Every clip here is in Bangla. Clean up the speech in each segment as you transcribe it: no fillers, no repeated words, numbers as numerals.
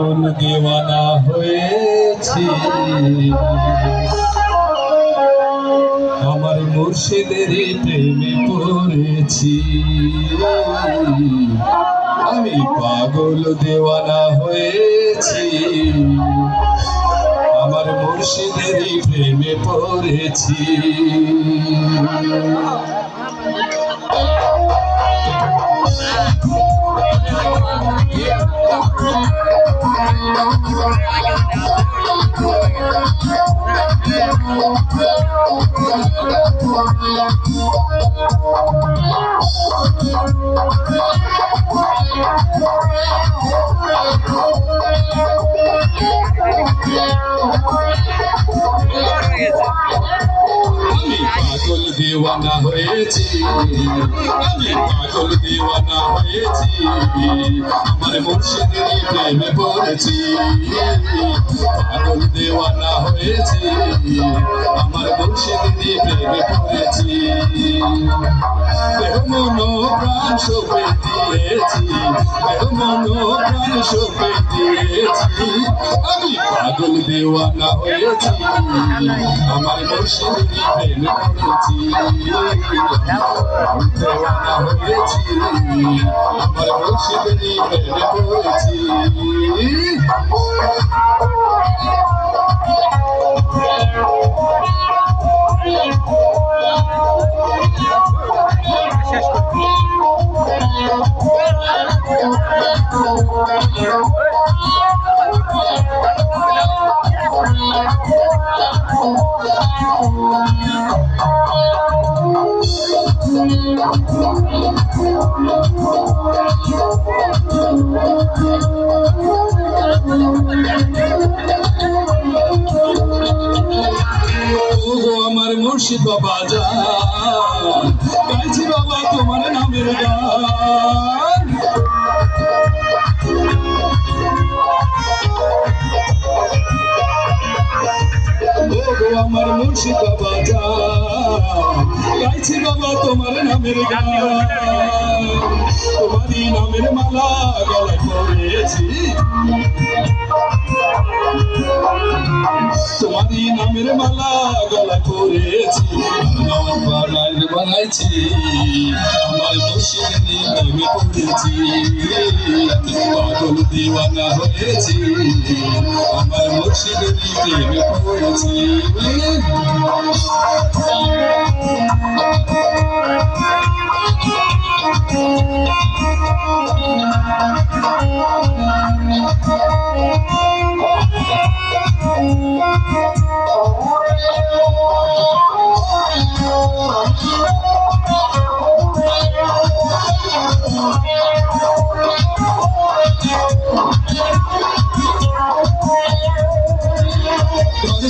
পাগল দেওয়ানা হয়েছি আমার মুর্শিদের প্রেমে পড়েছি আমি পাগল দেওয়ানা হয়েছি আমার মুর্শিদের প্রেমে পড়েছি পাগল দেওয়ানা হয়েছি আমি পাগল দেওয়ানা হয়েছি আমার মুর্শিদের প্রেমে পড়েছি পাগল দেওয়ানা হয়েছি আমার মুর্শিদের প্রেমে পড়েছি দেহ মন প্রাণ সঁপে দিয়েছি দেহ মন প্রাণ সঁপে দিয়েছি আমি পাগল দেওয়ানা হয়েছি আমার মুর্শিদের প্রেমে পড়েছি দেওয়ানা হয়েছি আমার মুর্শিদের প্রেমে পড়েছি আমার মুর্শিদ বাবা যান গাইছি বাবা তোমার নামের গান আমার মুর্শিদ বাবা যান গাইছি বাবা তোমার নামের গান তোমারই নামের মালা গলায় পরেছি তোমারই নামের মালা গলা করেছি বানাইছি আমার মুর্শিদের প্রেমে পড়েছি পাগল দেওয়ানা হয়েছি আমার মুর্শিদের প্রেমে পড়েছি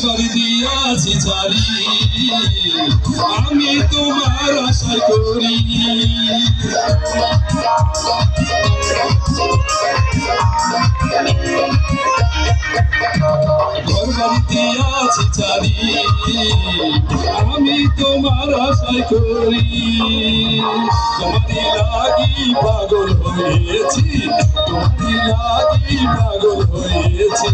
বাড়ি দিয়াছি ছাড়ি আমি তোমার আশা করি ঘর বাড়িতে আছি ছাড়ি আমি তোমার আশা করি তোমারই লাগি পাগল হয়েছি তোমারই লাগি পাগল হয়েছি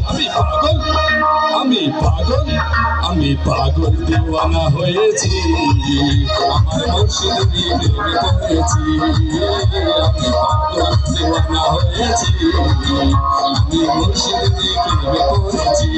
আমি পাগল দেওয়ানা হয়েছি আমার মুর্শিদের প্রেমে পড়েছি আমি পাগল দেওয়ানা হয়েছি আমি মুর্শিদের প্রেমে পড়েছি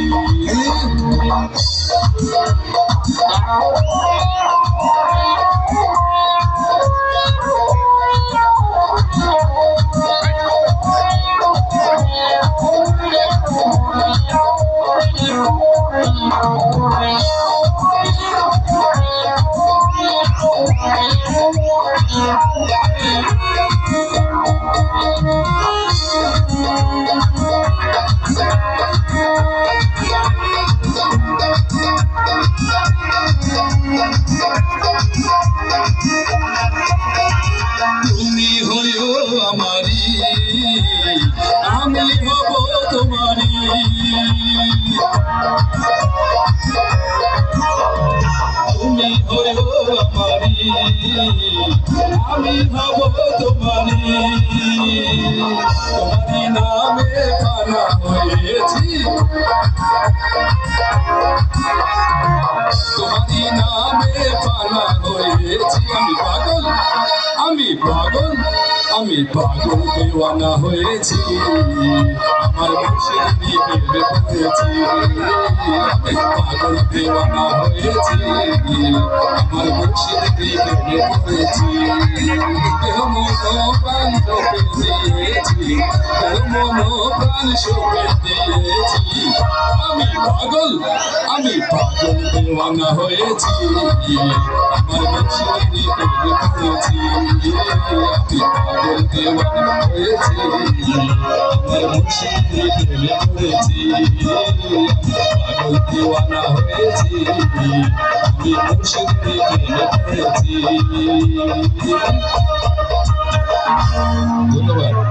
তুমি হইও আমারি আমি হব তোমারি তুমি হইও আমারি আমি হব তোমারি তোমারি নামে ফানা হয়েছি তোমারি নামে ফানা হয়েছি আমি পাগল আমি পাগল দেওয়ানা হয়েছি আমার মুর্শিদি প্রেমে পড়েছি আমি পাগল দেওয়ানা হয়েছি আমার মুর্শিদি প্রেমে পড়েছি দেহ মন প্রাণ সঁপে দিয়েছি দেহ মন প্রাণ সঁপে দিয়েছি আমি পাগল দেওয়ানা হয়েছি আমার মুর্শিদি প্রেমে পড়েছি আমি পাগল দেওয়ানা হয়েছি আমার মুর্শিদি প্রেমে পড়েছি পাগল দেওয়ানা হয়েছি আমি মুর্শিদি প্রেমে পড়েছি ধন্যবাদ।